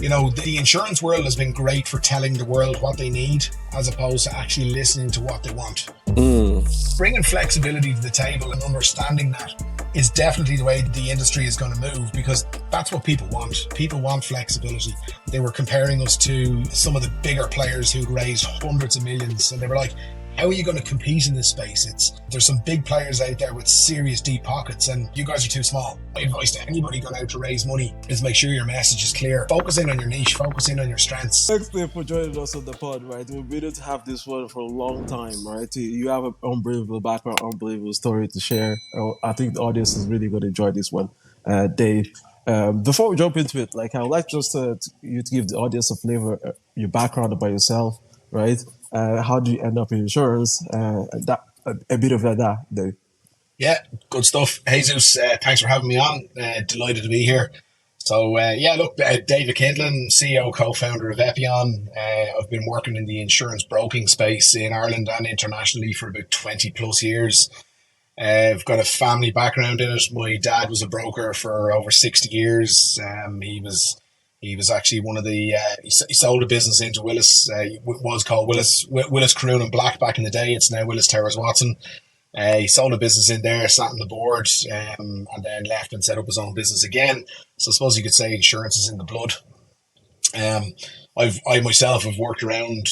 The insurance world has been great for telling the world what they need as opposed to actually listening to what they want. Bringing flexibility to the table and understanding that is definitely the way the industry is going to move, because that's what people want. People want flexibility. They were comparing us to some of the bigger players who'd raised hundreds of millions, and they were like, how are you going to compete in this space? There's some big players out there with serious deep pockets, and you guys are too small. My advice to anybody going out to raise money is make sure your message is clear. Focus in on your niche, focus in on your strengths. Thanks, Dave, for joining us on the pod, right? We've been able to have this one for a long time, right? You have an unbelievable background, unbelievable story to share. I think the audience is really going to enjoy this one, Dave. Before we jump into it, I would like just you to give the audience a flavor, your background about yourself, right? How do you end up in insurance? A bit of that, Dave. Yeah, good stuff. Jesus, thanks for having me on. Delighted to be here. So, David Kindlon, CEO, co-founder of Eppione. I've been working in the insurance broking space in Ireland and internationally for about 20 plus years. I've got a family background in it. My dad was a broker for over 60 years. He was actually one of the, he sold a business into Willis. It was called Willis Croon and Black back in the day. It's now Willis Towers Watson. He sold a business in there, sat on the board, and then left and set up his own business again. So I suppose you could say insurance is in the blood. I myself have worked around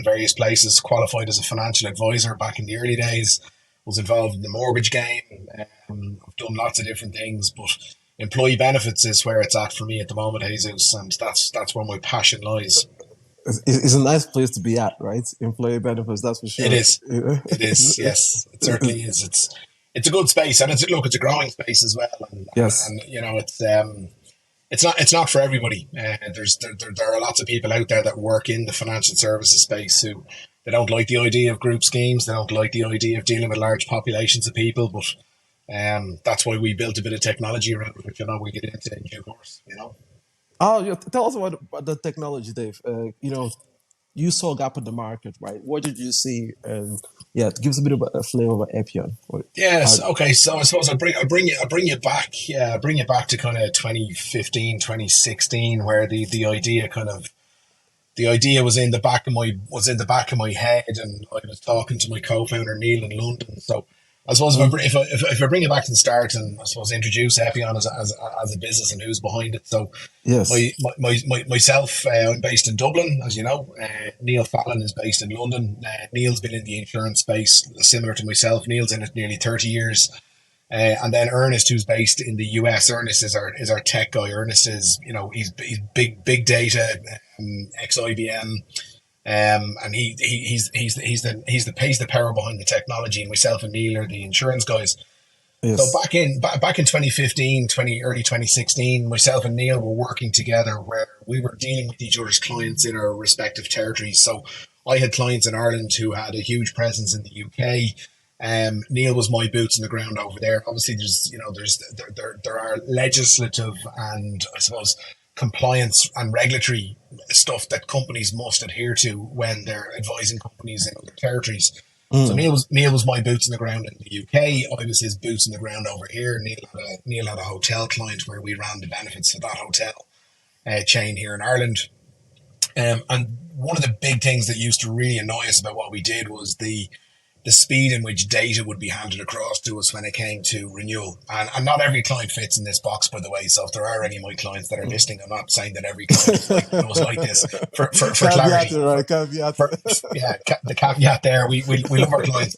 various places, qualified as a financial advisor back in the early days, was involved in the mortgage game. I've done lots of different things, but employee benefits is where it's at for me at the moment, Jesus, and that's where my passion lies. It's a nice place to be at, right? Employee benefits, that's for sure. It is. It is. Yes, it certainly is. It's a good space, and it's a growing space as well. And, yes, and it's not for everybody. There are lots of people out there that work in the financial services space who they don't like the idea of group schemes. They don't like the idea of dealing with large populations of people, but that's why we built a bit of technology around it, which we get into in due course. Oh, yeah. Tell us about the technology, Dave. You saw a gap in the market, right? What did you see? Give us a bit of a flavor of Eppione. Yes. Okay. So I suppose I'll bring you back. Yeah, bring you back to kind of 2015, 2016, where the idea was in the back of my head, and I was talking to my co-founder Neil in London. So I suppose if I bring it back to the start and I suppose introduce Eppione as a business and who's behind it. So yes, myself, I'm based in Dublin, as you know. Neil Fallon is based in London. Neil's been in the insurance space similar to myself. Neil's in it nearly 30 years. And then Ernest, who's based in the US. Ernest is our tech guy. Ernest is, he's big data, ex-IBM. And he's the power behind the technology, and myself and Neil are the insurance guys. Yes. So back in 2015, early 2016, myself and Neil were working together where we were dealing with each other's clients in our respective territories. So I had clients in Ireland who had a huge presence in the UK. Neil was my boots on the ground over there. Obviously, there are legislative and I suppose compliance and regulatory stuff that companies must adhere to when they're advising companies in other territories. So Neil was my boots on the ground in the UK. I was his boots on the ground over here. Neil had a hotel client where we ran the benefits for that hotel chain here in Ireland. And one of the big things that used to really annoy us about what we did was the speed in which data would be handed across to us when it came to renewal. And not every client fits in this box, by the way. So if there are any of my clients that are listening, I'm not saying that every client was like this. For clarity. Right, caveat. The caveat there. We love our clients.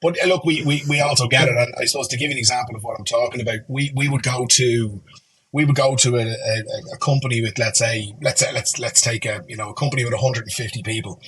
But look, we also get it. And I suppose to give you an example of what I'm talking about, we would go to a company with, let's take a company with 150 people.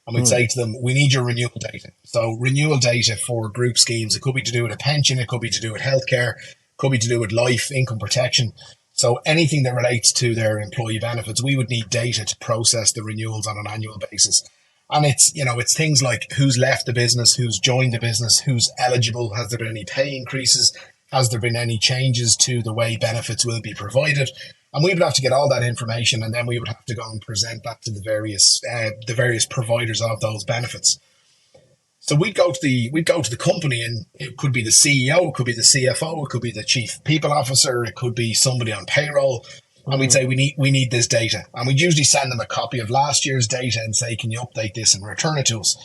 And we'd say to them, we need your renewal data. So renewal data for group schemes, it could be to do with a pension, it could be to do with healthcare, it could be to do with life, income protection. So anything that relates to their employee benefits, we would need data to process the renewals on an annual basis. And it's things like who's left the business, who's joined the business, who's eligible, has there been any pay increases, has there been any changes to the way benefits will be provided. And we would have to get all that information, and then we would have to go and present that to the various providers of those benefits. So we'd go to the company, and it could be the CEO, it could be the CFO, it could be the chief people officer, it could be somebody on payroll, and we'd say we need this data, and we'd usually send them a copy of last year's data and say, can you update this and return it to us?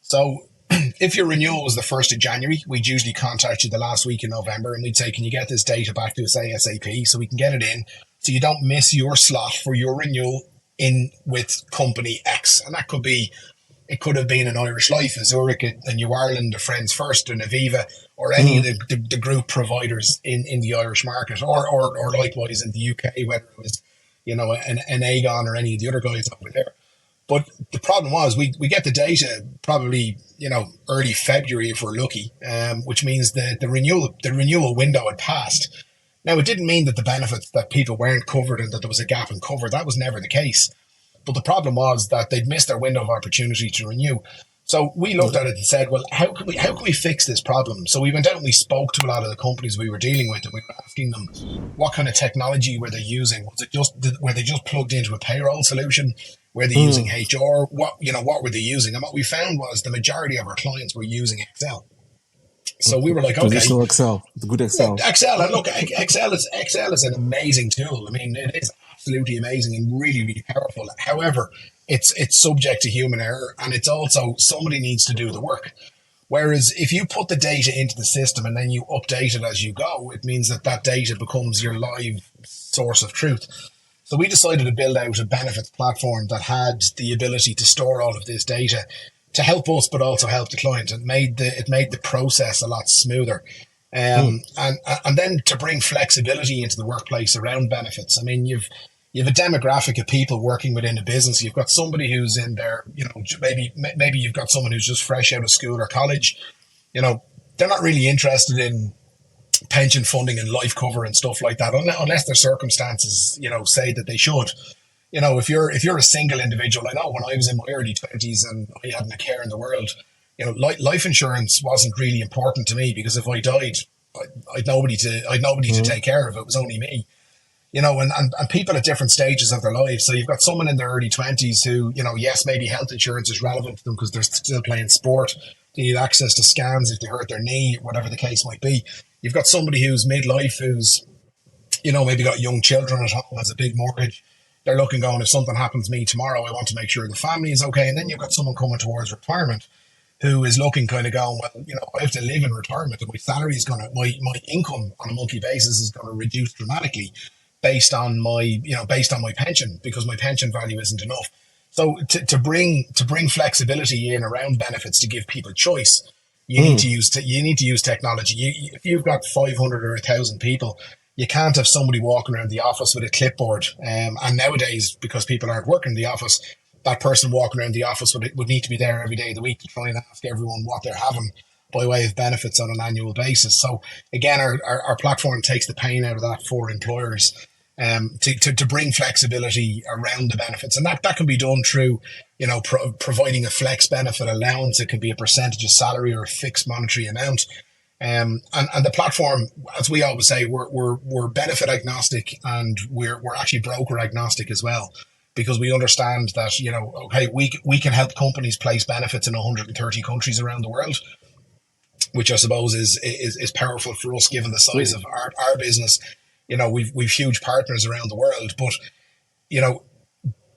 So if your renewal was the 1st of January, we'd usually contact you the last week in November, and we'd say, can you get this data back to us ASAP so we can get it in, so you don't miss your slot for your renewal in with company X. And that could be, it could have been an Irish Life, a Zurich, a New Ireland, a Friends First, an Aviva, or any of the group providers in the Irish market, or likewise in the UK, whether it was, an Aegon or any of the other guys over there. But the problem was we get the data probably, early February if we're lucky, which means that the renewal window had passed. Now, it didn't mean that the benefits that people weren't covered and that there was a gap in cover. That was never the case. But the problem was that they'd missed their window of opportunity to renew. So we looked at it and said, well, how can we fix this problem? So we went out and we spoke to a lot of the companies we were dealing with, and we were asking them what kind of technology were they using? Were they just plugged into a payroll solution? Were they using HR? What were they using? And what we found was the majority of our clients were using Excel. So we were like, okay, traditional Excel, the good Excel. Yeah, Excel, and look, Excel is an amazing tool. I mean, it is absolutely amazing and really, really powerful. However, it's subject to human error, and it's also somebody needs to do the work. Whereas if you put the data into the system and then you update it as you go, it means that data becomes your live source of truth. So we decided to build out a benefits platform that had the ability to store all of this data to help us, but also help the client. It made the process a lot smoother. And then to bring flexibility into the workplace around benefits. I mean, you've a demographic of people working within a business. You've got somebody who's in there, maybe you've got someone who's just fresh out of school or college. They're not really interested in pension funding and life cover and stuff like that, unless their circumstances, say that they should. If you're a single individual, I know when I was in my early 20s and I hadn't a care in the world, life insurance wasn't really important to me, because if I died, I'd nobody to take care of. It was only me. And people at different stages of their lives. So you've got someone in their early 20s who, yes, maybe health insurance is relevant to them because they're still playing sport. They need access to scans if they hurt their knee, whatever the case might be. You've got somebody who's midlife, who's, maybe got young children at home, has a big mortgage. They're looking, going, if something happens to me tomorrow, I want to make sure the family is okay. And then you've got someone coming towards retirement who is looking, kind of going, well, I have to live in retirement, and my salary is my income on a monthly basis is going to reduce dramatically based on my pension, because my pension value isn't enough. So to bring flexibility in around benefits, to give people choice, you need to use technology. If you've got 500 or 1,000 people, you can't have somebody walking around the office with a clipboard. And nowadays, because people aren't working in the office, that person walking around the office would need to be there every day of the week to try and ask everyone what they're having by way of benefits on an annual basis. So again, our platform takes the pain out of that for employers, to bring flexibility around the benefits. And that can be done through, providing a flex benefit allowance. It can be a percentage of salary or a fixed monetary amount. And the platform, as we always say, we're benefit agnostic, and we're actually broker agnostic as well, because we understand that, okay, we can help companies place benefits in 130 countries around the world, which I suppose is powerful for us given the size of our business. We've huge partners around the world, but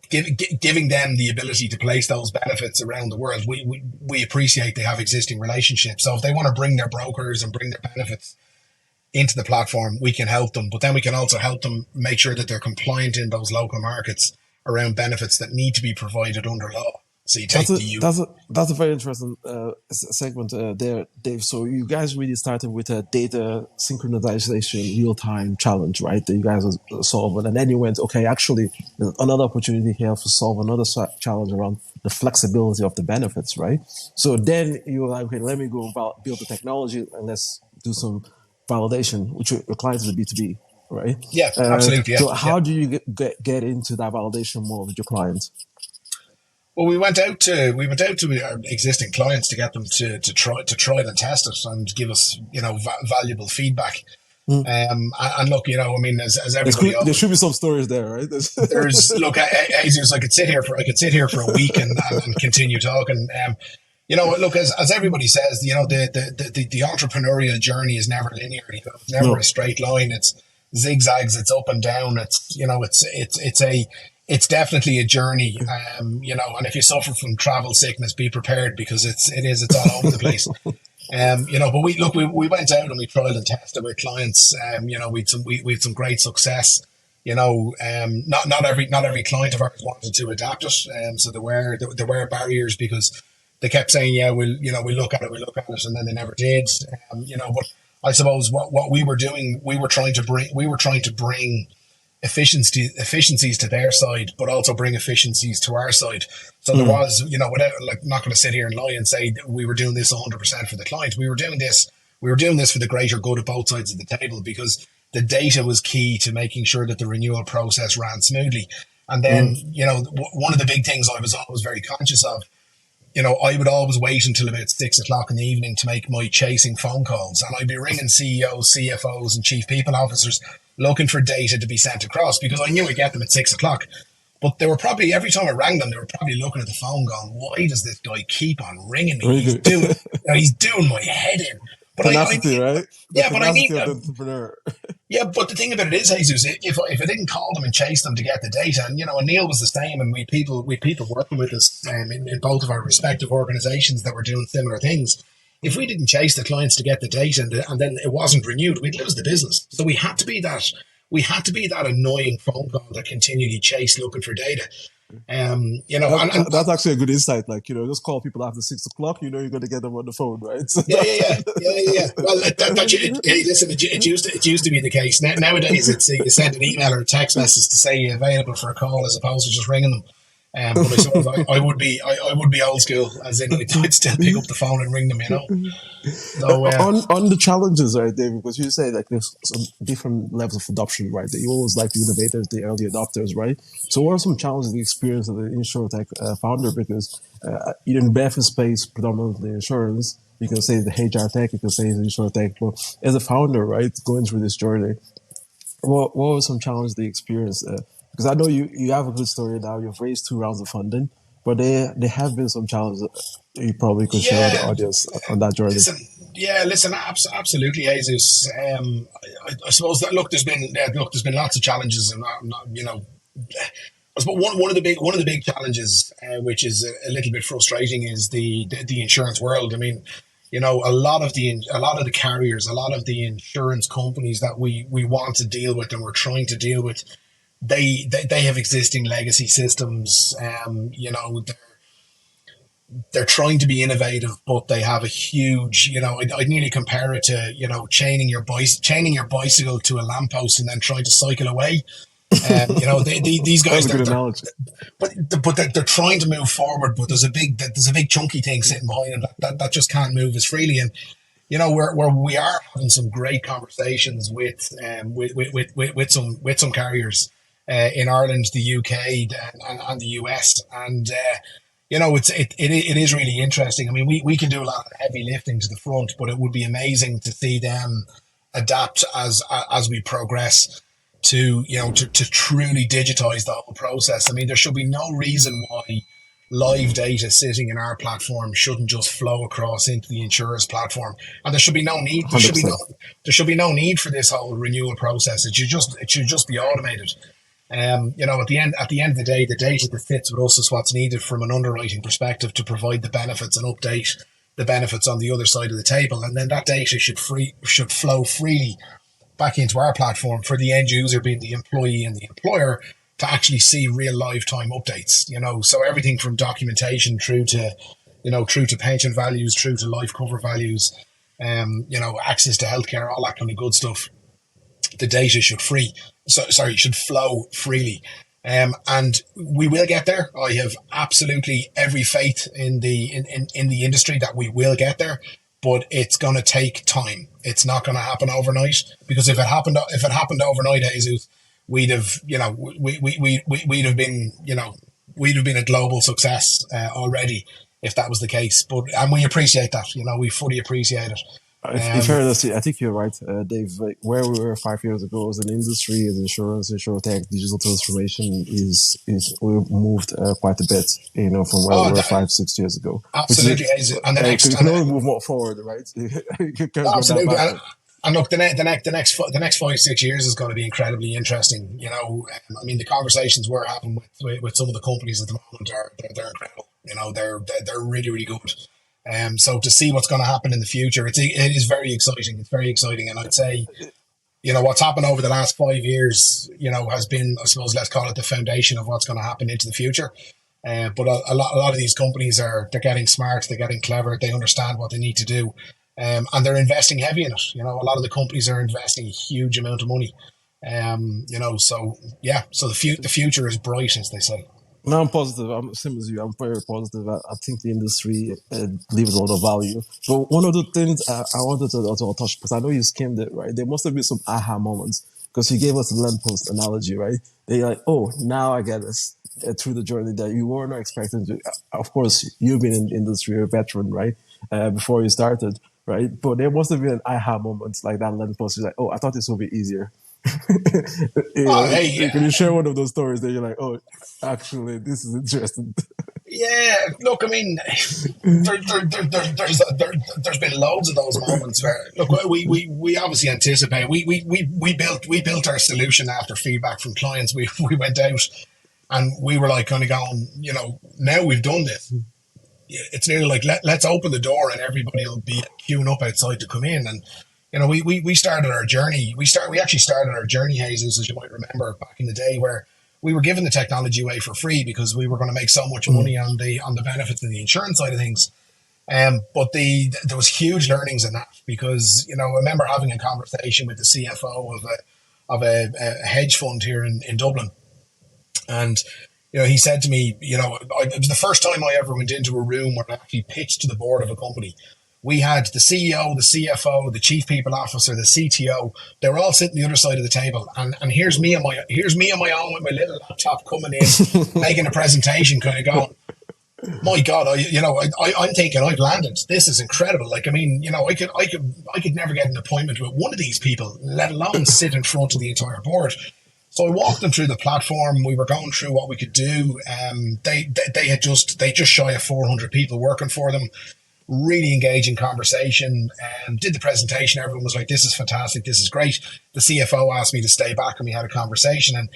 giving them the ability to place those benefits around the world, we appreciate they have existing relationships. So if they want to bring their brokers and bring their benefits into the platform, we can help them. But then we can also help them make sure that they're compliant in those local markets around benefits that need to be provided under law. So you take that's a very interesting segment there, Dave. So you guys really started with a data synchronization real-time challenge, right? That you guys are solving, and then you went, okay, actually, there's another opportunity here to solve another challenge around the flexibility of the benefits, right? So then you were like, okay, let me go about build the technology and let's do some validation, which your clients is a B2B, right? Yeah, absolutely. Yeah. So how do you get into that validation more with your clients? Well, we went out to our existing clients to get them to try and test it and give us, valuable feedback. And look, I mean, as everybody else, there should be some stories there, right? Look, Jesus, I could sit here for a week and continue talking. Look, as everybody says, the entrepreneurial journey is never linear. It's never a straight line. It's zigzags, it's up and down. It's, it's definitely a journey. And if you suffer from travel sickness, be prepared, because it's all over the place. But we went out and we tried and tested with clients. We had some great success. Not every client of ours wanted to adapt it. So there were barriers, because they kept saying, yeah, we'll look at it, and then they never did. But I suppose what we were doing, we were trying to bring efficiencies to their side, but also bring efficiencies to our side. So there Mm. was, without, like, not going to sit here and lie and say that we were doing this 100% for the client. We were doing this for the greater good of both sides of the table, because the data was key to making sure that the renewal process ran smoothly. And then, Mm. one of the big things I was always very conscious of, I would always wait until about 6 o'clock in the evening to make my chasing phone calls. And I'd be ringing CEOs, CFOs, and chief people officers looking for data to be sent across, because I knew I'd get them at 6 o'clock. But they were probably, every time I rang them, they were probably looking at the phone going, why does this guy keep on ringing me? Very He's good. doing, he's doing my head in. But I Tenacity, need, right? The yeah, but I tenacity need, of the entrepreneur. yeah, but the thing about it is, Jesus, if I didn't call them and chase them to get the data, and Neil was the same, and we people working with us, in both of our respective organisations that were doing similar things. If we didn't chase the clients to get the data, and then it wasn't renewed, we'd lose the business. So we had to be that annoying phone call that continually chased looking for data. And That's actually a good insight. Like, just call people after 6 o'clock. You're going to get them on the phone, right? So yeah, yeah, yeah, yeah, yeah, yeah. Well, hey, listen, it used to be the case. Nowadays, it's you send an email or a text message to say you're available for a call, as opposed to just ringing them. But I suppose I would be old school, as in I'd still pick up the phone and ring them. So on the challenges, right, David, because you say like there's some different levels of adoption, right? That you always like the innovators, the early adopters, right? So what are some challenges the experience of the insurtech founder? Because in the benefit space, predominantly insurance, you can say the HR tech, you can say the insurtech, but as a founder, right, going through this journey, what were some challenges they experienced? Because I know you have a good story now. You've raised 2 rounds of funding, but there have been some challenges you probably could share with the yeah, audience on that journey. listen, listen, absolutely, Jesus. I suppose that, there's been lots of challenges, and I suppose one of the big challenges, which is a little bit frustrating, is the insurance world. I mean, a lot of the carriers, a lot of the insurance companies that we want to deal with and we're trying to deal with, they have existing legacy systems. They're trying to be innovative, but they have a huge, I'd nearly compare it to, chaining your bicycle to a lamppost and then trying to cycle away. These That's guys, a good they're analogy. but they're trying to move forward, but there's a big chunky thing sitting behind them that just can't move as freely. And where we are having some great conversations with some carriers in Ireland, the UK, and the US, and it is really interesting. I mean, we can do a lot of heavy lifting to the front, but it would be amazing to see them adapt as we progress to truly digitize the whole process. I mean, there should be no reason why live data sitting in our platform shouldn't just flow across into the insurer's platform, and there should be no need. There should be no 100%. there should be no need for this whole renewal process. It should just be automated. At the end of the day, the data that fits with us is what's needed from an underwriting perspective to provide the benefits and update the benefits on the other side of the table, and then that data should flow freely back into our platform for the end user, being the employee and the employer, to actually see real lifetime updates. So everything from documentation through to pension values, through to life cover values, access to healthcare, all that kind of good stuff. The data should flow freely. And we will get there. I have absolutely every faith in the industry that we will get there, but it's going to take time. It's not going to happen overnight, because if it happened overnight, Jesus, we'd have we'd have been a global success already, if that was the case. And we appreciate that. We fully appreciate it. In Um, fairness, I think you're right, Dave. Like, where we were 5 years ago as an industry, as insurance, insurtech, digital transformation is we moved quite a bit, from where we oh, were that, 5, 6 years ago. Which is absolutely, Jesus. And the because next you and can only move more forward, right? You can't go down absolutely. backward. And look, the next 5 6 years is going to be incredibly interesting. I mean, the conversations we're having with some of the companies at the moment they're incredible. They're really really good. So to see what's going to happen in the future, it is very exciting. It's very exciting, and I'd say what's happened over the last 5 years, has been, I suppose, let's call it the foundation of what's going to happen into the future. But a lot of these companies they're getting smart, they're getting clever, they understand what they need to do, and they're investing heavy in it. A lot of the companies are investing a huge amount of money. So yeah, so the future is bright, as they say. No, I'm positive. I'm same as you. I'm very positive. I think the industry delivers a lot of value. But one of the things I wanted to also touch, because I know you skimmed it, right? There must have been some aha moments because you gave us the lamppost analogy, right? They're like, oh, now I get this through the journey that you were not expecting to. Of course, you've been in the industry, you're a veteran, right? Before you started, right? But there must have been an aha moment like that lamppost. You're like, oh, I thought this would be easier. Oh, hey, Can you share one of those stories that you're like, oh, actually, this is interesting? yeah. Look, I mean, there's been loads of those moments where look, we obviously anticipate. We built our solution after feedback from clients. We went out and we were like kind of going, now we've done this. It's nearly like let's open the door and everybody will be queuing up outside to come in. And we started our journey. We actually started our journey, Hesus, as you might remember, back in the day, where we were giving the technology away for free because we were going to make so much money on the benefits and the insurance side of things. But there was huge learnings in that because I remember having a conversation with the CFO of a hedge fund here in Dublin, and he said to me, it was the first time I ever went into a room where I actually pitched to the board of a company. We had the CEO, the CFO, the chief people officer, the CTO. They were all sitting the other side of the table, and here's me on my own with my little laptop coming in, making a presentation, kind of going, my God, I'm thinking I've landed. This is incredible. Like, I mean, I could never get an appointment with one of these people, let alone sit in front of the entire board. So I walked them through the platform. We were going through what we could do. They just shy of 400 people working for them. Really engaging conversation. Did the presentation. Everyone was like, "This is fantastic. This is great." The CFO asked me to stay back, and we had a conversation. And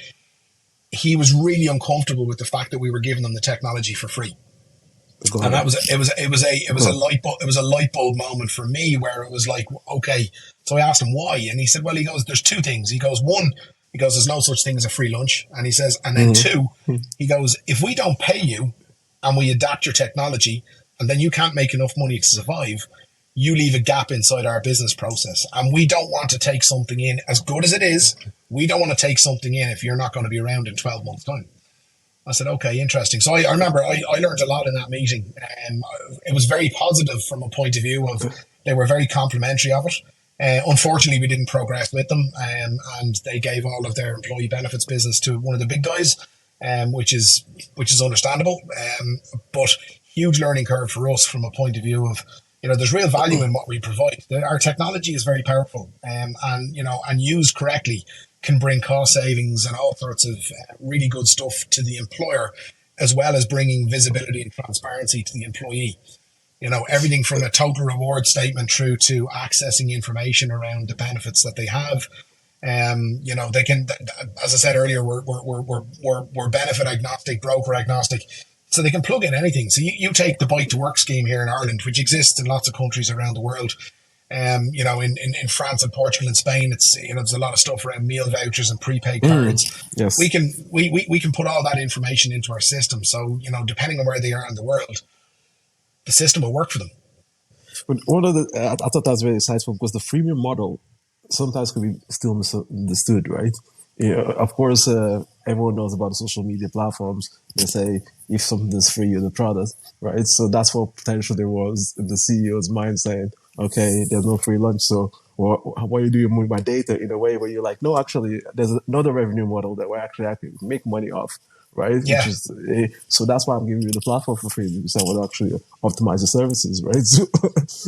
he was really uncomfortable with the fact that we were giving them the technology for free. And that was it was a light bulb moment for me where it was like, okay. So I asked him why, and he said, well, he goes, there's two things. He goes, one, he goes, there's no such thing as a free lunch, and he says, and then two, he goes, if we don't pay you and we adapt your technology, and then you can't make enough money to survive, you leave a gap inside our business process, and we don't want to take something in as good as it is. We don't want to take something in if you're not going to be around in 12 months' time. I said, okay, interesting. So I remember I learned a lot in that meeting. It was very positive from a point of view of they were very complimentary of it. Unfortunately, we didn't progress with them, and they gave all of their employee benefits business to one of the big guys, which is understandable. But huge learning curve for us from a point of view of there's real value in what we provide. Our technology is very powerful, and used correctly can bring cost savings and all sorts of really good stuff to the employer, as well as bringing visibility and transparency to the employee. Everything from a total reward statement through to accessing information around the benefits that they have. They can, as I said earlier, we're benefit agnostic, broker agnostic, so they can plug in anything. So you take the bike to work scheme here in Ireland, which exists in lots of countries around the world. In France and Portugal and Spain, it's there's a lot of stuff around meal vouchers and prepaid cards. Yes, we can put all that information into our system. So depending on where they are in the world, the system will work for them. but one of the I thought that was very insightful because the freemium model sometimes could be still misunderstood, right? Of course, everyone knows about the social media platforms. They say if something is free, you're the product, right? So that's what potential there was in the CEO's mind saying, okay, there's no free lunch, so what are you doing with my data in a way where you're like, no, actually, there's another revenue model that we're actually make money off, right? Yeah. Which is, so that's why I'm giving you the platform for free, because I would actually optimize the services, right? So,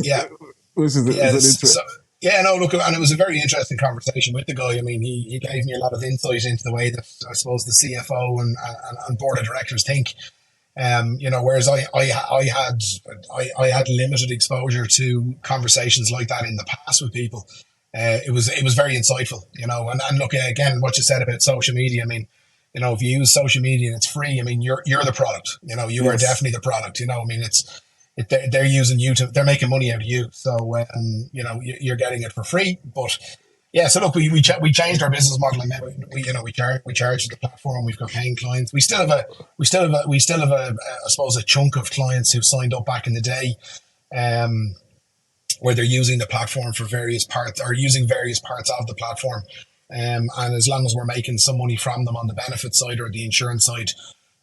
yeah. Which is an interesting. Yeah, no, look, and it was a very interesting conversation with the guy. I mean, he gave me a lot of insight into the way that I suppose the CFO and board of directors think. Whereas I had limited exposure to conversations like that in the past with people. it was very insightful, and look again what you said about social media. I mean, if you use social media and it's free, I mean, you're the product. You are Yes. definitely the product. I mean, they're using you they're making money out of you. So you're getting it for free. But yeah, so look, we changed our business model, and now we charge for the platform. We've got paying clients. We still have a I suppose a chunk of clients who signed up back in the day. Um, where they're using the platform for various parts or using various parts of the platform. And as long as we're making some money from them on the benefit side or the insurance side,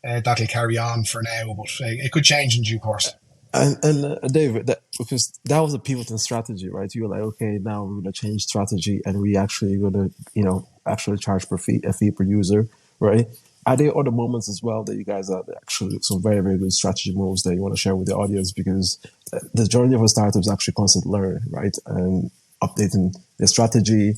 that'll carry on for now. But it could change in due course. And David, because that was a pivoting strategy, right? You were like, okay, now we're going to change strategy, and we actually going to, actually charge per fee, a fee per user, right? Are there other moments as well that you guys are actually some very, very good strategy moves that you want to share with the audience? Because the journey of a startup is actually constant learning, right? And updating the strategy.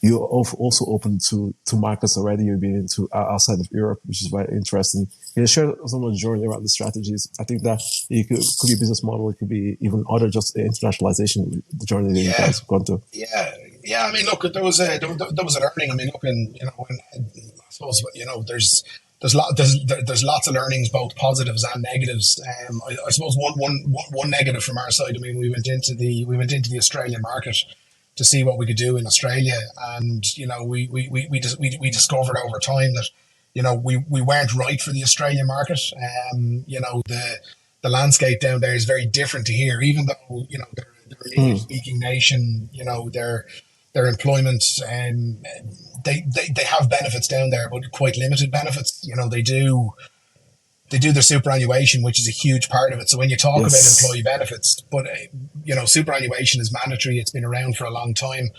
You're also open to markets already. You've been into outside of Europe, which is very interesting. Can you share some of the journey around the strategies? I think that could be a business model. It could be even other just internationalization, the journey that you Yeah, guys have gone to. yeah. I mean, look, there was a learning. I mean, look, and I suppose there's lots of learnings, both positives and negatives. I suppose one negative from our side. I mean, we went into the Australian market to see what we could do in Australia, and we discovered over time that we weren't right for the Australian market. The landscape down there is very different to here, even though they're an English Mm. speaking nation. Their employment, they have benefits down there, but quite limited benefits. They do their superannuation, which is a huge part of it. So when you talk about Yes. employee benefits, but superannuation is mandatory. It's been around for a long time.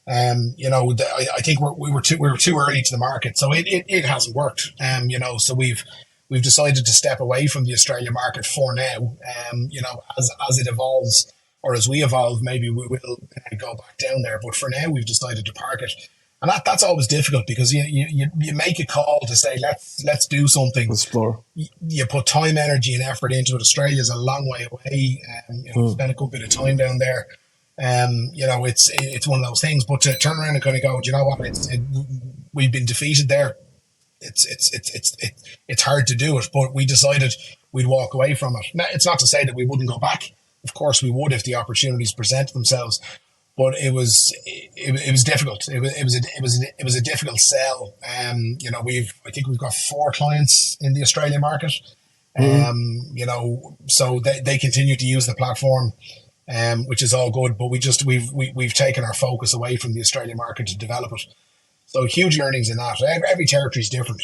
I think we were too early to the market, so it hasn't worked. So we've decided to step away from the Australian market for now. As it evolves or as we evolve, maybe we will go back down there. But for now, we've decided to park it, and that's always difficult because you make a call to say let's do something. Explore. You put time, energy, and effort into it. Australia's a long way away. Mm. Spent a good bit of time down there. It's one of those things. But to turn around and kind of go, do you know what? We've been defeated there. It's hard to do it, but we decided we'd walk away from it. Now, it's not to say that we wouldn't go back. Of course, we would if the opportunities presented themselves. But it was difficult. It was a difficult sell. I think we've got 4 clients in the Australian market. Mm. So they continue to use the platform, which is all good. But we've taken our focus away from the Australian market to develop it. So huge learnings in that. Every territory is different.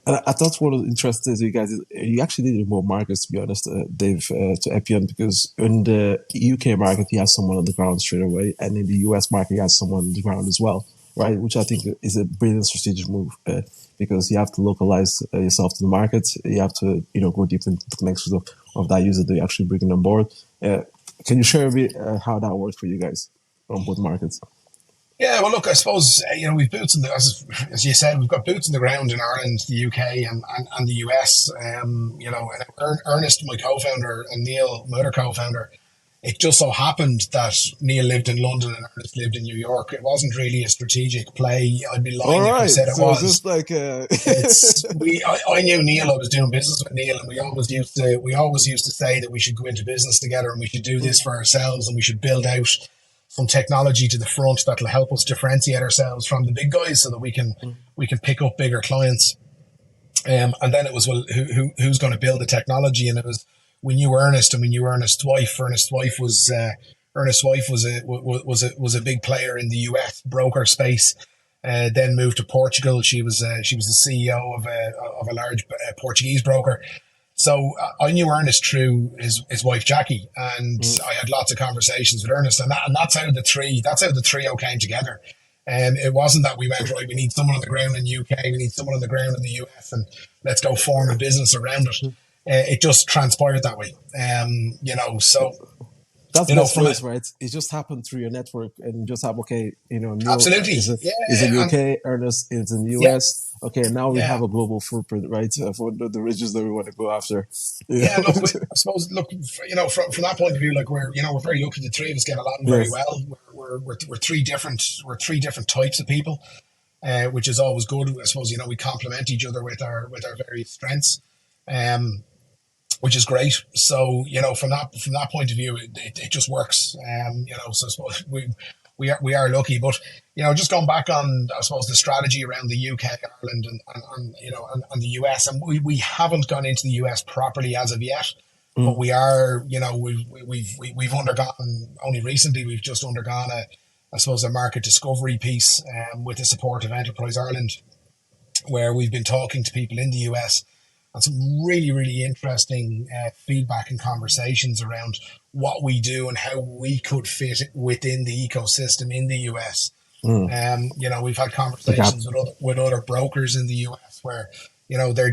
And I thought what was interesting is you guys, you actually did more markets, to be honest, Dave, to Eppione, because in the UK market, he has someone on the ground straight away. And in the US market, he has someone on the ground as well, right? Which I think is a brilliant strategic move because you have to localize yourself to the market. You have to, go deep into the connections of that user that you're actually bringing on board. Can you share a bit how that works for you guys on both markets? Yeah, well, look, I suppose we've boots in the as you said, we've got boots in the ground in Ireland, the UK, and the US. And Ernest, my co-founder, and Neil, my other co-founder. It just so happened that Neil lived in London and Ernest lived in New York. It wasn't really a strategic play. I'd be All lying if I right. said it So it's was. just like, I knew Neil. I was doing business with Neil, and we always used to say that we should go into business together and we should do this for ourselves and we should build out some technology to the front that'll help us differentiate ourselves from the big guys so that we can pick up bigger clients. And then it was, well, who's going to build the technology? And it was, we knew Ernest, and we knew Ernest's wife. Ernest's wife was a big player in the US broker space. Then moved to Portugal. She was the CEO of a large Portuguese broker. So I knew Ernest through his wife Jackie, and mm, I had lots of conversations with Ernest, and that's how the trio came together. It wasn't that we went, right, we need someone on the ground in the UK, we need someone on the ground in the US, and let's go form a business around it. It just transpired that way. So that's the best from it, ways, right? It just happened through your network, and you just have okay, Neil absolutely, yeah, is in and UK, Ernest is in the yeah, US. Okay, now we yeah. have a global footprint, right, for the regions that we want to go after. Yeah, look, I suppose, look, from that point of view, like we're very lucky. The three of us get along very Yes. well. we're three different types of people, which is always good. I suppose we complement each other with our various strengths, um, which is great. So from that point of view, it just works. So I suppose we are lucky, but just going back on I suppose the strategy around the UK, Ireland, and the US, and we haven't gone into the US properly as of yet. But Mm, we are, we've undergone only recently. We've just undergone I suppose, a market discovery piece with the support of Enterprise Ireland, where we've been talking to people in the US and some really, really interesting feedback and conversations around what we do and how we could fit within the ecosystem in the US. mm. We've had The gap. conversations with other brokers in the US where they're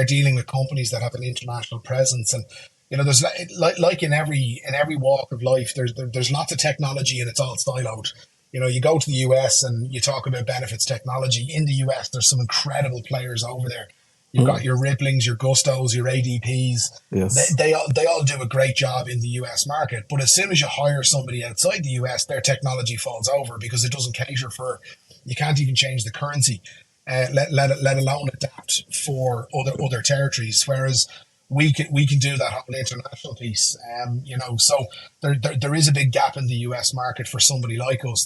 dealing with companies that have an international presence, and there's like in every walk of life, there's lots of technology and it's all siloed. You go to the US and you talk about benefits technology. In the US, there's some incredible players over there. You've got Mm. your Ripplings, your Gustos, your ADPs. Yes. They all do a great job in the US market. But as soon as you hire somebody outside the US, their technology falls over because it doesn't cater for, you can't even change the currency, let alone adapt for other territories. Whereas we can do that whole international piece. So there is a big gap in the US market for somebody like us.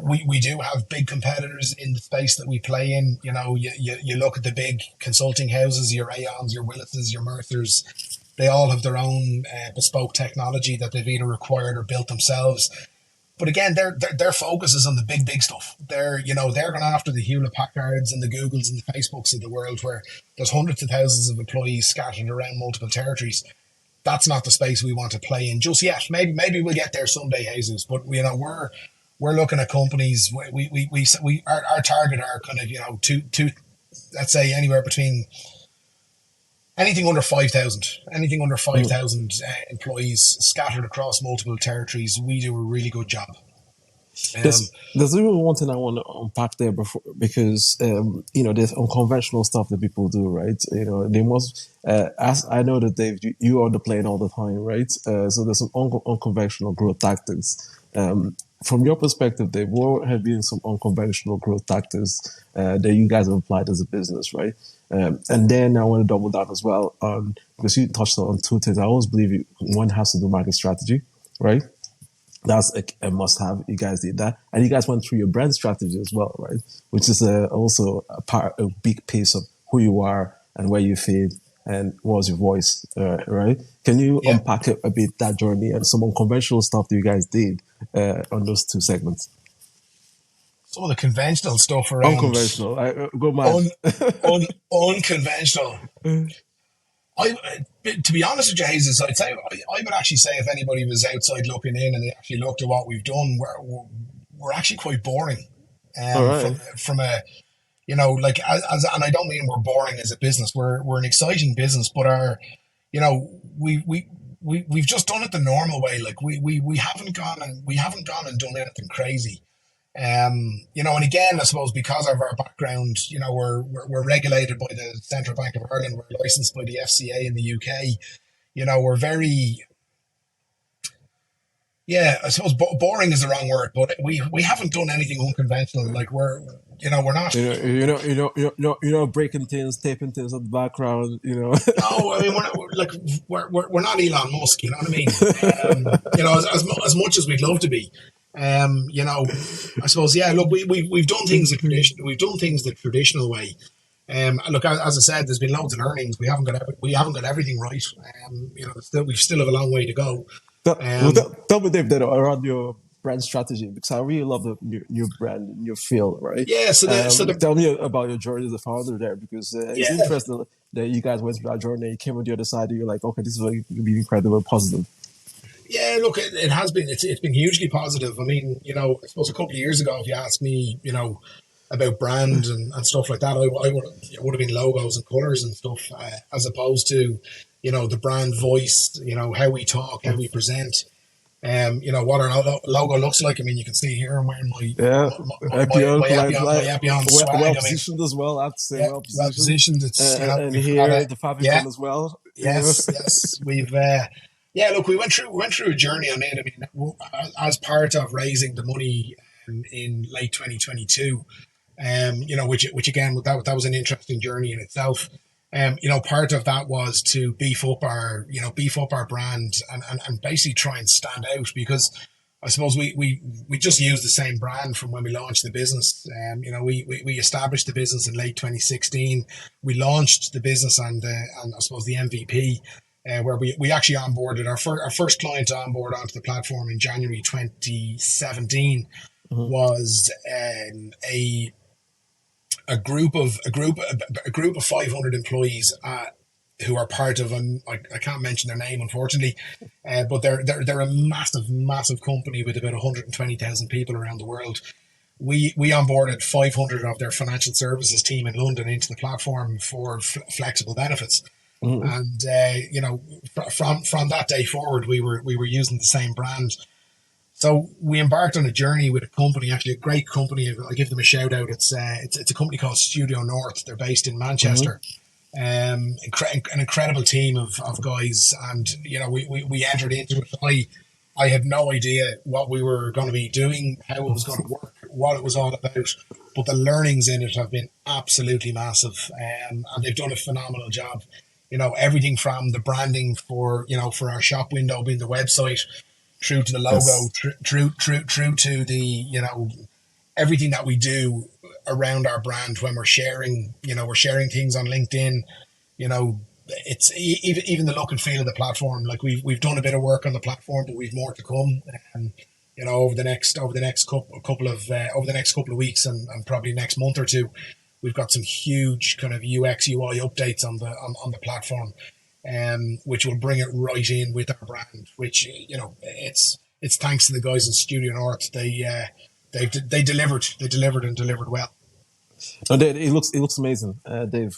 We do have big competitors in the space that we play in. You look at the big consulting houses, your Aons, your Willises, your Mercers. They all have their own bespoke technology that they've either acquired or built themselves. But again, their focus is on the big stuff. They're going after the Hewlett Packards and the Googles and the Facebooks of the world, where there's hundreds of thousands of employees scattered around multiple territories. That's not the space we want to play in just yet. Maybe we'll get there someday, Jesus. But we're looking at companies. Our target are kind of two, let's say anywhere between anything under five Mm. thousand employees scattered across multiple territories. We do a really good job. Um, There's even one thing I want to unpack there before, because there's unconventional stuff that people do, right? They must. As I know that Dave, you are on the plane all the time, right? So there's some unconventional growth tactics. From your perspective, Dave, what have been some unconventional growth tactics that you guys have applied as a business, right? And then I want to double down as well on, because you touched on two things. I always believe one has to do market strategy, right? That's a must-have. You guys did that, and you guys went through your brand strategy as well, right? Which is also a big piece of who you are and where you fit and what was your voice, right? Can you yeah, unpack a bit that journey and some unconventional stuff that you guys did on those two segments? some of the conventional stuff around Unconventional, I go mad. un, unconventional. To be honest with you, Jesus, I would actually say if anybody was outside looking in and they actually looked at what we've done, we're actually quite boring. All From right, a like and I don't mean we're boring as a business. We're an exciting business, but our you know we've just done it the normal way. Like we haven't gone and done anything crazy. And again, I suppose because of our background, we're regulated by the Central Bank of Ireland. We're licensed by the FCA in the UK. We're very, yeah, I suppose boring is the wrong word, but we haven't done anything unconventional. Like we're not. you're not breaking things, taping things on the background, No, I mean we're not like we're not Elon Musk. You know what I mean? As much as we'd love to be. I suppose yeah. Look, we've done things the tradition. We've done things the traditional way. Look, as I said, there's been loads of learnings. We haven't got everything right. We still have a long way to go. Um, Tell me, Dave, that around your brand strategy, because I really love the new brand, new feel, right? yeah. Tell me about your journey as a founder there, because it's Yeah, interesting that you guys went through that journey. You came on the other side, and you're like, okay, this is going to be incredible, positive. yeah. Look, it has been. It's been hugely positive. I mean, I suppose a couple of years ago, if you asked me, about brand and stuff like that, it would have been logos and colors and stuff, as opposed to, the brand voice, how we talk, how we present, what our logo looks like. I mean, you can see here I'm wearing Yeah, Eppione, My Eppione swag. well I mean, positioned as well. I have to say, yeah, well well positioned. positioned. It's, And we've got here a, the yeah, favicon as well. yes, yes, Yeah, look, we went through a journey on it. I mean, as part of raising the money in late 2022, which again, that was an interesting journey in itself. Part of that was to beef up our brand and basically try and stand out because I suppose we just used the same brand from when we launched the business. We established the business in late 2016. We launched the business and I suppose the MVP, where we actually onboarded our first client to onboard onto the platform in January 2017 Mm-hmm. was a group of 500 employees who are part of I can't mention their name unfortunately, but they're a massive company with about 120,000 people around the world. We onboarded 500 of their financial services team in London into the platform for flexible benefits. Mm-hmm. And from that day forward, we were using the same brand. So we embarked on a journey with a company, actually a great company. I'll give them a shout out. It's a company called Studio North. They're based in Mm-hmm. Manchester. An incredible team of guys, and we entered into it. I had no idea what we were going to be doing, how it was going to work, what it was all about. But the learnings in it have been absolutely massive, and they've done a phenomenal job. Everything from the branding for our shop window being the website, through to the logo, Yes. through to the everything that we do around our brand when we're sharing things on LinkedIn. You know, it's even the look and feel of the platform. Like we've done a bit of work on the platform, but we've more to come. And over the next couple of weeks and probably next month or two, we've got some huge kind of UX UI updates on the platform, which will bring it right in with our brand. Which it's thanks to the guys in Studio North. They delivered and delivered well. No, it looks amazing. They've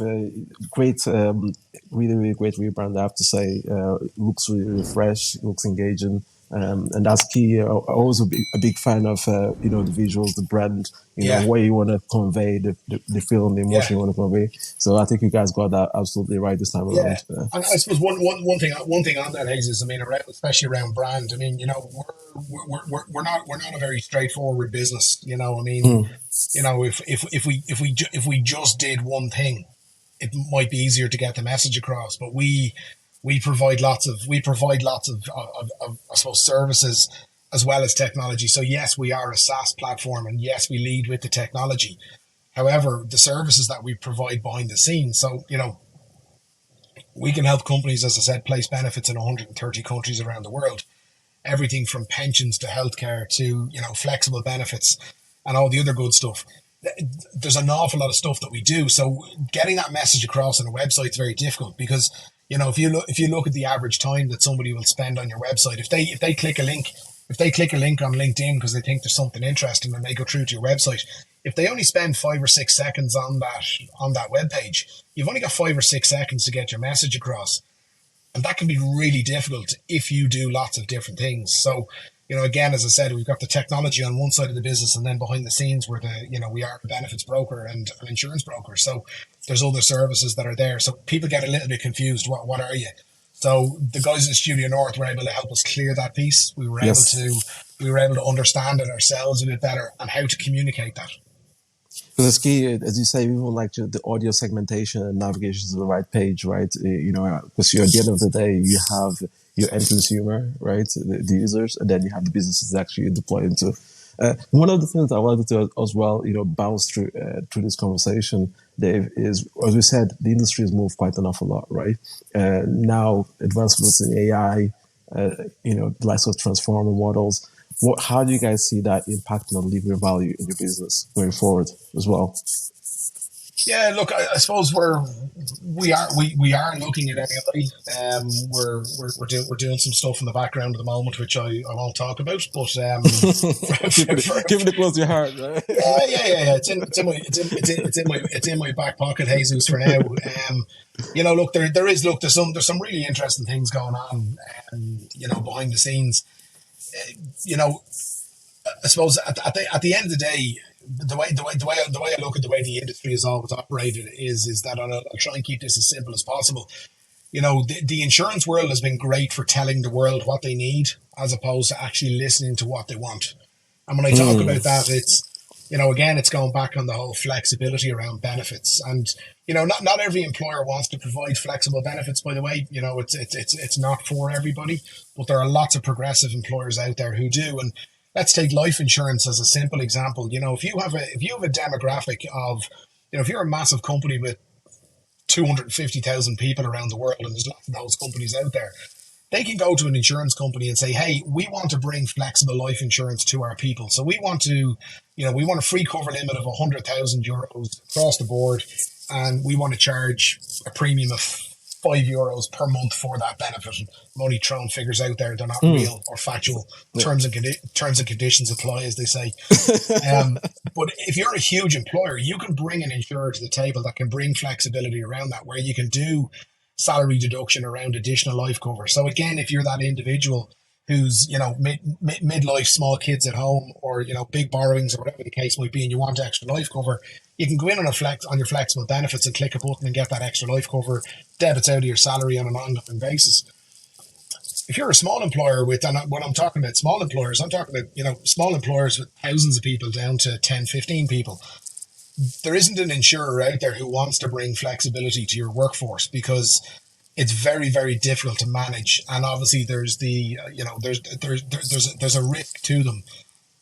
great, really great rebrand. I have to say, it looks really fresh. It looks engaging, and that's key. I'm always a big fan of the visuals, the brand, Yeah, what you want to convey, the feel and the yeah. emotion you want to convey. So I think you guys got that absolutely right this time Yeah, around. and I suppose one thing on that, Hayes, is, I mean, especially around brand. I mean, we're not a very straightforward business. I mean, Mm. if we just did one thing, it might be easier to get the message across. But we provide lots of I suppose services as well as technology. So yes, we are a SaaS platform, and yes, we lead with the technology. However, the services that we provide behind the scenes. So we can help companies, as I said, place benefits in 130 countries around the world. Everything from pensions to healthcare to flexible benefits and all the other good stuff. There's an awful lot of stuff that we do. So getting that message across on a website is very difficult because if you look at the average time that somebody will spend on your website, if they click a link on LinkedIn because they think there's something interesting and they go through to your website, if they only spend 5 or 6 seconds on that web page, you've only got 5 or 6 seconds to get your message across, and that can be really difficult if you do lots of different things. So, again, as I said, we've got the technology on one side of the business, and then behind the scenes, we are a benefits broker and an insurance broker. So there's other services that are there. So people get a little bit confused. What are you? So the guys in Studio North were able to help us clear that piece. Yes. We were able to understand it ourselves a bit better and how to communicate that. Because it's key, as you say, even like the audio segmentation and navigation to the right page, right? Because at the end of the day, you have your end consumer, right? The users, and then you have the businesses actually deploy into. One of the things I wanted to as well, bounce through this conversation, Dave, is as we said, the industry has moved quite an awful lot, right? Now advancements in AI, the likes of transformer models. How do you guys see that impacting on delivery value in your business going forward as well? Yeah, look, I suppose we are looking at AI. We're doing some stuff in the background at the moment, which I won't talk about. But keep for, it keep it close to your heart, right? yeah. It's in my back pocket, Jesus, for now. Look, there's some really interesting things going on, behind the scenes. You know, I suppose at the end of the day, the way I look at the way the industry has always operated is that I'll try and keep this as simple as possible. the insurance world has been great for telling the world what they need as opposed to actually listening to what they want. And when I talk Mm. about that, again, it's going back on the whole flexibility around benefits. And, not every employer wants to provide flexible benefits, by the way. It's not for everybody, but there are lots of progressive employers out there who do. And let's take life insurance as a simple example. If you have a demographic of, if you're a massive company with 250,000 people around the world, and there's lots of those companies out there, they can go to an insurance company and say, hey, we want to bring flexible life insurance to our people. So we want a free cover limit of €100,000 across the board. And we want to charge a premium of €5 per month for that benefit. And I'm only throwing figures out there. They're not Mm. real or factual. Yeah. Terms and conditions apply, as they say. Um, but if you're a huge employer, you can bring an insurer to the table that can bring flexibility around that, where you can do salary deduction around additional life cover. So again, if you're that individual who's midlife, small kids at home, or big borrowings or whatever the case might be, and you want extra life cover, you can go in on your flexible benefits and click a button and get that extra life cover. Debits out of your salary on an ongoing basis. If you're a small employer and when I'm talking about small employers, I'm talking about small employers with thousands of people down to 10, 15 people. There isn't an insurer out there who wants to bring flexibility to your workforce, because it's very, very difficult to manage. And obviously there's there's a risk to them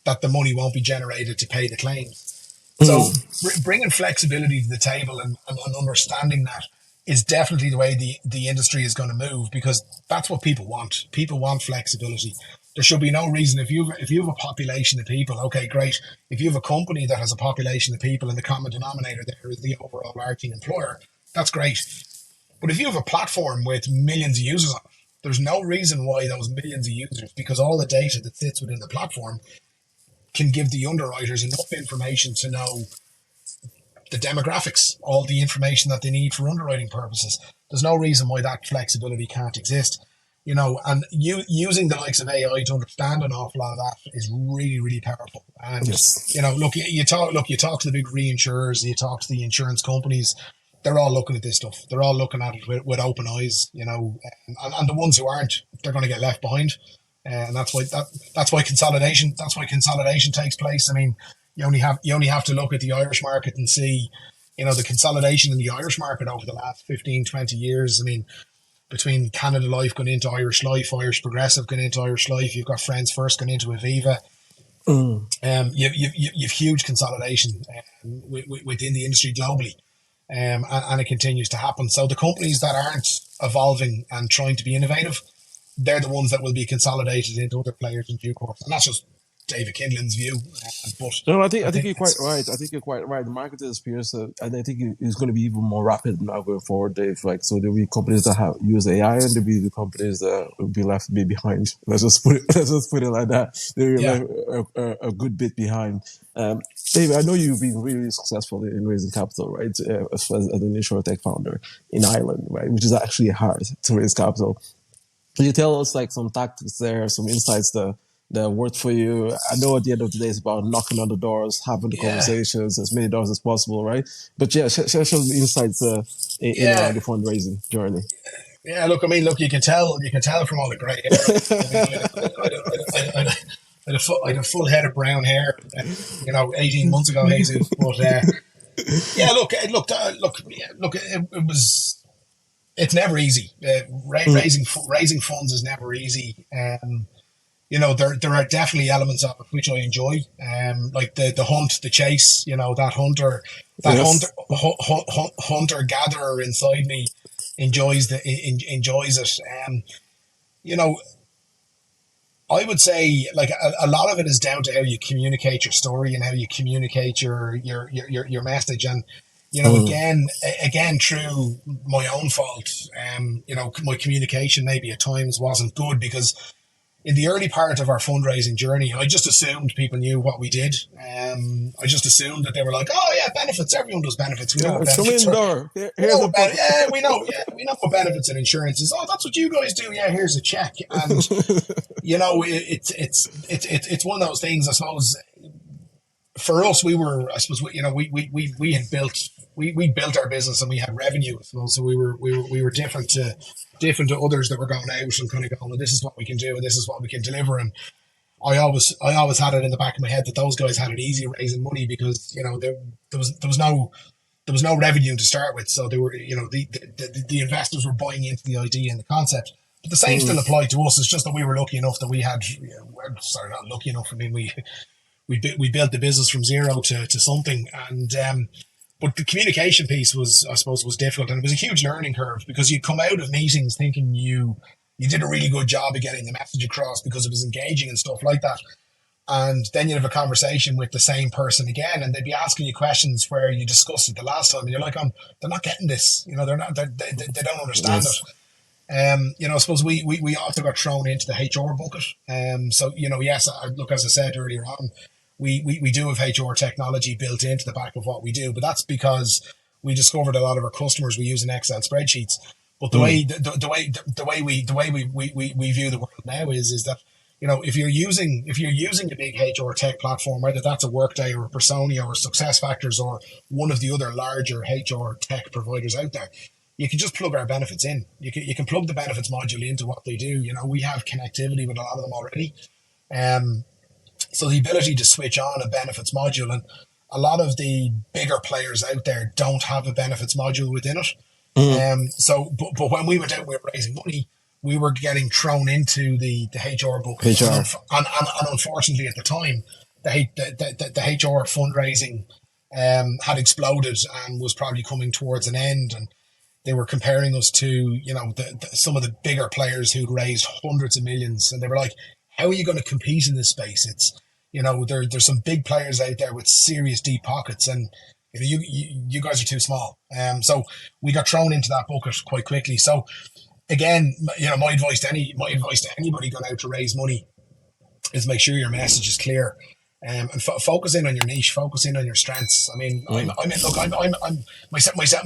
that the money won't be generated to pay the claims. So Mm. bringing flexibility to the table, and understanding that is definitely the way the industry is going to move, because that's what people want. People want flexibility. There should be no reason, if you have a population of people, okay, great. If you have a company that has a population of people and the common denominator there is the overall arching employer, that's great. But if you have a platform with millions of users on it, there's no reason why those millions of users, because all the data that sits within the platform can give the underwriters enough information to know the demographics, all the information that they need for underwriting purposes. There's no reason why that flexibility can't exist. And using the likes of AI to understand an awful lot of that is really, really powerful. And Yes. look, you talk to the big reinsurers, you talk to the insurance companies. They're all looking at this stuff. They're all looking at it with open eyes. And the ones who aren't, they're going to get left behind. And that's why consolidation. That's why consolidation takes place. I mean, you only have to look at the Irish market and see, the consolidation in the Irish market over the last 15, 20 years. I mean, between Canada Life going into Irish Life, Irish Progressive going into Irish Life, you've got Friends First going into Aviva. Mm. You've huge consolidation within the industry globally, and it continues to happen. So the companies that aren't evolving and trying to be innovative, they're the ones that will be consolidated into other players in due course. And that's just David Kindlon's view. But No, I think I I think think you're quite right. I think you're quite right. The market is fierce, and I think it's going to be even more rapid now going forward, Dave. Like, so there'll be companies that have use AI, and there'll be the companies that will be left be behind. Let's just put it like that. They're yeah, left a good bit behind. Dave, I know you've been really successful in raising capital, right? As an insurtech founder in Ireland, right, which is actually hard to raise capital. Can you tell us like some tactics there, some insights that worked for you? I know at the end of the day it's about knocking on the doors, having the yeah, conversations, as many doors as possible, right? But yeah, share some insights in yeah, around the fundraising journey. yeah. Look. You can tell from all the grey hair. I had a full head of brown hair, 18 months ago, Jesus. But yeah, it was. It's never easy. Mm. Raising funds is never easy. There are definitely elements of it which I enjoy. Like the hunt, the chase. That Yes. hunter gatherer inside me enjoys it. You know, I would say like a lot of it is down to how you communicate your story and how you communicate your message. And Mm. again, through my own fault, my communication maybe at times wasn't good, because in the early part of our fundraising journey, I just assumed people knew what we did. I just assumed that they were like, "Oh yeah, benefits. Everyone does benefits. We know Yeah, what come benefits in are. door. We know Here's a what book. yeah, we know. Yeah, we know what benefits and insurance is. Oh, that's what you guys do. Yeah, here's a check." And it's one of those things. I suppose for us, we were. I suppose we had built. we built our business and we had revenue, so we were different to others that were going out and kind of going, well, this is what we can do and this is what we can deliver. And I always had it in the back of my head that those guys had it easy raising money because there was no revenue to start with, so they were the investors were buying into the idea and the concept. But the same still applied to us. It's just that we were lucky enough that we had. Sorry, not lucky enough. I mean, we built the business from zero to something, and but the communication piece was, I suppose, was difficult, and it was a huge learning curve because you come out of meetings thinking you did a really good job of getting the message across because it was engaging and stuff like that. And then you'd have a conversation with the same person again, and they'd be asking you questions where you discussed it the last time, and you're like, they're not getting this. They don't understand Yes. it. I suppose we also got thrown into the HR bucket. So, yes, look, as I said earlier on, we do have HR technology built into the back of what we do, but that's because we discovered a lot of our customers we use in Excel spreadsheets. But the way we view the world now is that, if you're using a big HR tech platform, whether that's a Workday or a Personia or SuccessFactors or one of the other larger HR tech providers out there, you can just plug our benefits in. You can plug the benefits module into what they do. We have connectivity with a lot of them already. So the ability to switch on a benefits module, and a lot of the bigger players out there don't have a benefits module within it. But when we went out, we were raising money. We were getting thrown into the HR book, HR. and unfortunately, at the time, the HR fundraising had exploded and was probably coming towards an end. And they were comparing us to some of the bigger players who'd raised hundreds of millions, and they were like, "How are you going to compete in this space?" It's there's some big players out there with serious deep pockets, and you guys are too small. So we got thrown into that bucket quite quickly. So again, my advice to anybody going out to raise money is make sure your message is clear, and focus in on your niche, focus in on your strengths. I mean, I'm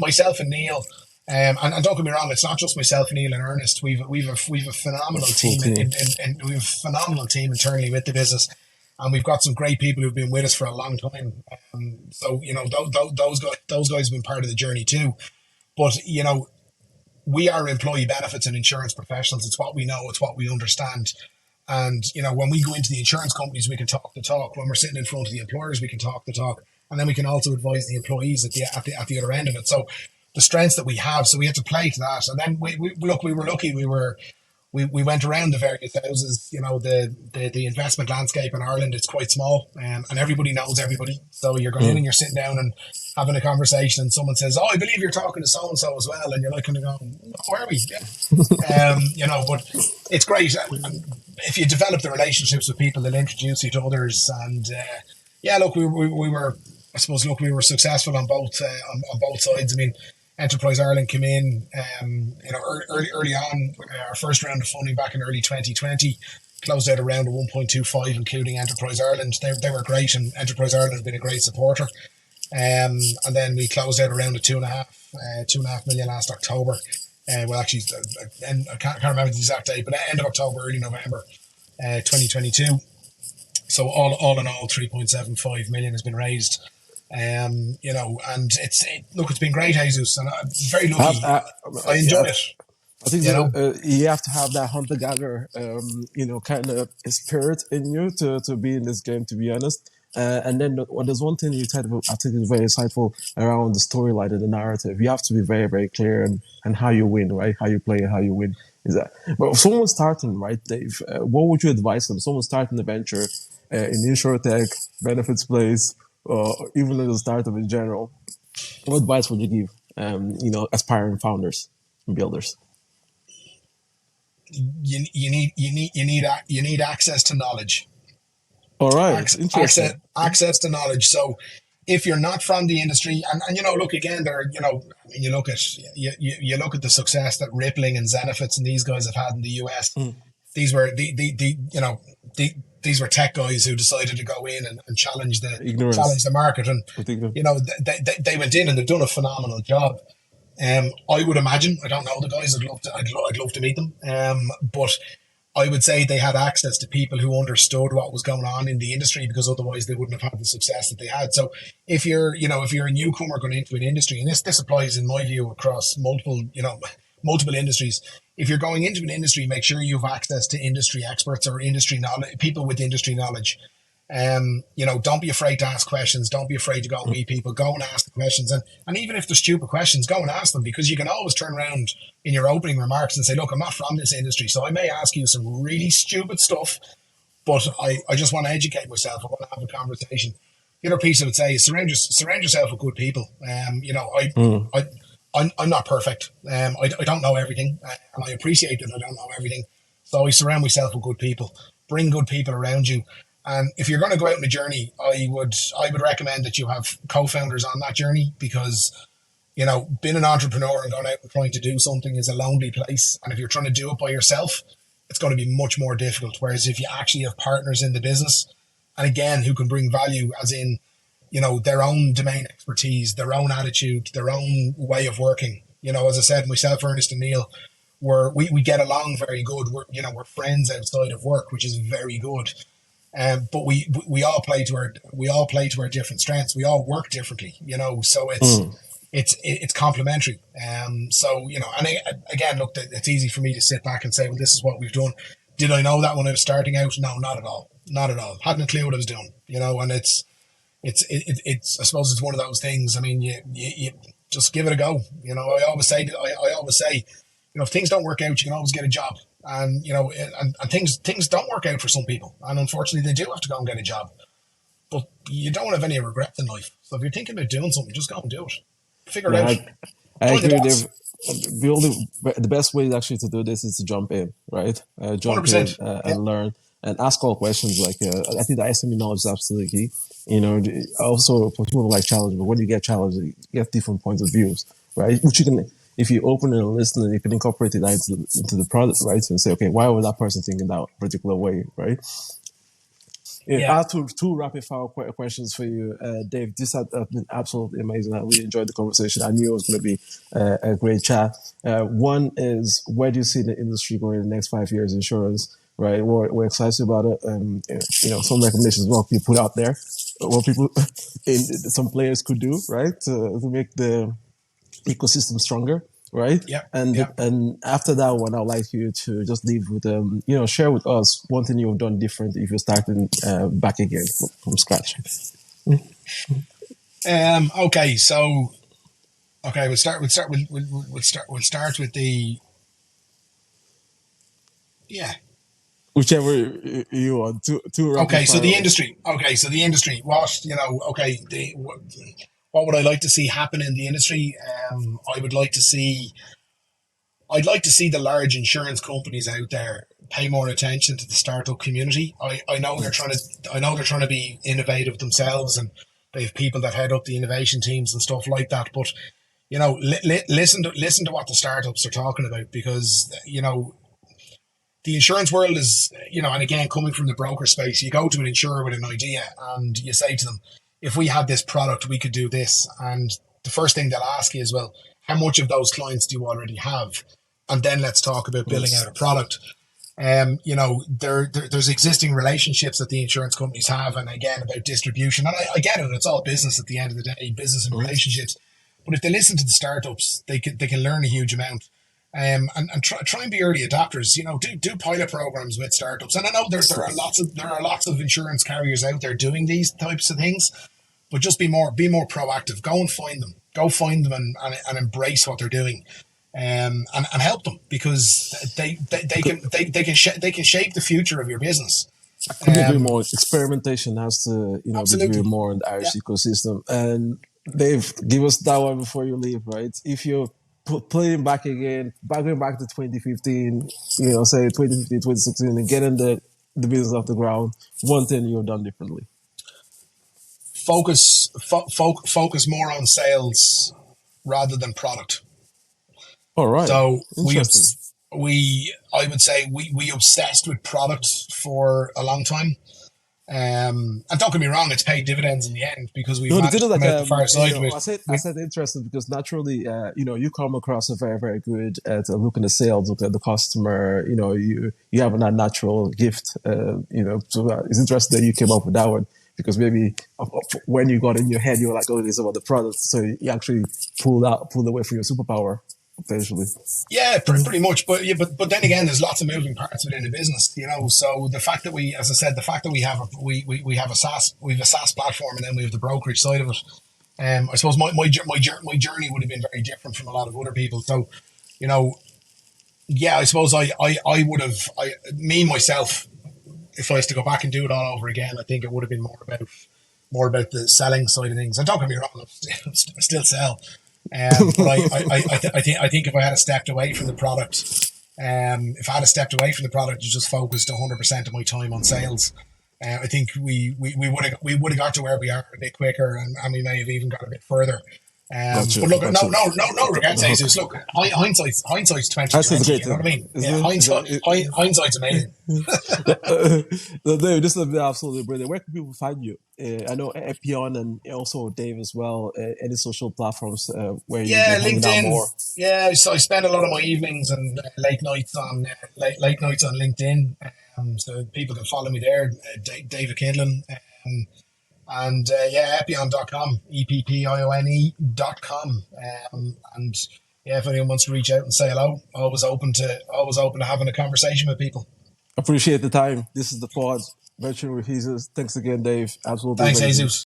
myself and Neil, and don't get me wrong, it's not just myself, Neil, and Ernest. We've a phenomenal team, and we have a phenomenal team internally with the business, and we've got some great people who've been with us for a long time. So those guys have been part of the journey too. But we are employee benefits and insurance professionals. It's what we know. It's what we understand. And, when we go into the insurance companies, we can talk the talk. When we're sitting in front of the employers, we can talk the talk. And then we can also advise the employees at the other end of it. So the strengths that we have, so we have to play to that. And then we were lucky. We went around the various houses. The investment landscape in Ireland is quite small, and everybody knows everybody. So you're going in and you're sitting down and having a conversation, and someone says, "Oh, I believe you're talking to so and so as well," and you're like, kind of going, "Oh, are we?" Yeah. But it's great if you develop the relationships with people that introduce you to others. And look, we were, I suppose, we were successful on both sides. I mean, Enterprise Ireland came in, early on. Our first round of funding back in early 2020 closed out around a 1.25, including Enterprise Ireland. They were great, and Enterprise Ireland has been a great supporter. And then we closed out around a 2.5 million last October. Well, actually, I can't remember the exact date, but end of October, early November, 2022. So all in all, 3.75 million has been raised. And it's been great, Jesus, and I'm very lucky. I enjoy it. I think you have to have that hunter gatherer, kind of spirit in you to be in this game. To be honest, and then there's one thing you said about, I think is very insightful around the storyline and the narrative. You have to be very, very clear and how you win, right? How you play and how you win is that. But if someone's starting, right, Dave, what would you advise them? Someone starting a venture in insurtech, benefits place, or even at the startup in general. What advice would you give, aspiring founders and builders? You need access to knowledge. All right, interesting. Access to knowledge. So if you're not from the industry, and look again, you look at the success that Rippling and Zenefits and these guys have had in the US. These were these were tech guys who decided to go in and challenge the market, and they went in and they've done a phenomenal job. I would imagine, I don't know the guys. I'd love to meet them. But I would say they had access to people who understood what was going on in the industry, because otherwise they wouldn't have had the success that they had. So if you're, if you're a newcomer going into an industry, and this applies in my view across multiple, multiple industries. If you're going into an industry, make sure you have access to industry experts or industry knowledge, people with industry knowledge. Don't be afraid to ask questions. Don't be afraid to go and meet people. Go and ask the questions. And even if they're stupid questions, go and ask them, because you can always turn around in your opening remarks and say, look, I'm not from this industry, so I may ask you some really stupid stuff, but I just want to educate myself. I want to have a conversation. The other piece I would say is surround yourself with good people. Mm. I'm not perfect. I don't know everything, and I appreciate that I don't know everything. So I surround myself with good people. Bring good people around you. And if you're going to go out on a journey, I would recommend that you have co-founders on that journey, because being an entrepreneur and going out and trying to do something is a lonely place. And if you're trying to do it by yourself, it's going to be much more difficult. Whereas if you actually have partners in the business, and again, who can bring value, as in, their own domain expertise, their own attitude, their own way of working. As I said, myself, Ernest, and Neil, we get along very good. We're friends outside of work, which is very good. But we all play to our different strengths. We all work differently, so Mm. it's complementary. And again, look, it's easy for me to sit back and say, well, this is what we've done. Did I know that when I was starting out? No, not at all. Not at all. Hadn't a clue what I was doing, and it's I suppose it's one of those things. I mean, you just give it a go. I always say, if things don't work out, you can always get a job. And and things don't work out for some people, and unfortunately, they do have to go and get a job. But you don't have any regrets in life. So if you're thinking about doing something, just go and do it. Figure it Yeah, out. I Join the agree with dots. you. The best way actually to do this is to jump in, right? one Hundred Jump in percent. Yeah. and learn and ask all questions. Like I think the SME knowledge is absolutely key. Also for people like challenge, but when you get challenged, you get different points of views, right? Which you can, if you open and listen, and you can incorporate it into the product, right? And say, okay, why was that person thinking that particular way, right? Yeah, I Yeah. have two rapid fire questions for you, Dave. This has been absolutely amazing. I really enjoyed the conversation. I knew it was going to be a great chat. One is, where do you see the industry going in the next 5 years? Insurance, right? We're excited about it. Some recommendations what you put out there, what people, some players could do, right, to make the ecosystem stronger, right? Yeah. And Yeah. and after that one, I'd like you to just leave with share with us one thing you've done different if you're starting back again from scratch. Okay. So okay, we'll start with the yeah. Whichever you want. Two rapid Okay. So fire. the industry. Okay. So the industry. Okay. What would I like to see happen in the industry? I would like to see I'd like to see the large insurance companies out there pay more attention to the startup community. I know they're trying to be innovative themselves, and they have people that head up the innovation teams and stuff like that. But listen to what the startups are talking about, because the insurance world is, and again, coming from the broker space, you go to an insurer with an idea and you say to them, if we had this product, we could do this. And the first thing they'll ask you is, well, how much of those clients do you already have? And then let's talk about building out Yes. a product. There's existing relationships that the insurance companies have, and again, about distribution. And I get it; it's all business at the end of the day, business and Mhm. relationships. But if they listen to the startups, they can learn a huge amount. And try and be early adopters. Do pilot programs with startups. And I know there are lots of insurance carriers out there doing these types of things, but just be more proactive. Go and find them. Go find them and embrace what they're doing, and help them, because they can shape the future of your business. I couldn't agree Um, more. Experimentation has to, be driven Absolutely. more in the Yeah. Irish ecosystem. And Dave, give us that one before you leave, right? If you're playing back again, going back to 2015, say 2015, 2016, and getting the business off the ground, one thing you've done differently. Focus more on sales rather than product. All right. So Interesting. I would say we obsessed with product for a long time. And don't get me wrong, it's paid dividends in the end because we've No, the thing managed is to come like out the far you side know, with. I said interesting because naturally, you come across a very good at looking at sales, look at the customer. You have a natural gift. So it's interesting that you came up with that one because maybe when you got in your head, you were like, oh, this is about the product. So you actually pulled away from your superpower potentially. Yeah, pretty much. But yeah, but then again, there's lots of moving parts within the business, you know. So the fact that we, as I said, the fact that we have a SaaS platform, and then we have the brokerage side of it. I suppose my journey would have been very different from a lot of other people. So, you know, yeah, I suppose I would have me myself, if I was to go back and do it all over again, I think it would have been more about the selling side of things. And don't get me wrong, I still sell. But I think if I had stepped away from the product, if I had stepped away from the product and just focused 100% of my time on sales, I think we would have got to where we are a bit quicker, and we may have even got a bit further. Gotcha, But look, gotcha. no regrets, The hook. Jesus. Look, hindsight's That's a 2020. great You know what I thing, mean? Yeah, isn't it? hindsight's amazing. Dave, this has been absolutely brilliant. Where can people find you? I know Eppione and also Dave as well. Any social platforms where you've been Yeah, hanging out LinkedIn. more? Yeah, so I spend a lot of my evenings and late nights on LinkedIn. So people can follow me there, David Kindlon. Yeah, Eppione.com, Eppione.com. And yeah, if anyone wants to reach out and say hello, always open to having a conversation with people. Appreciate the time. This is the pod. Venture with Hesus. Thanks again, Dave. Absolutely Thanks, amazing. Jesus.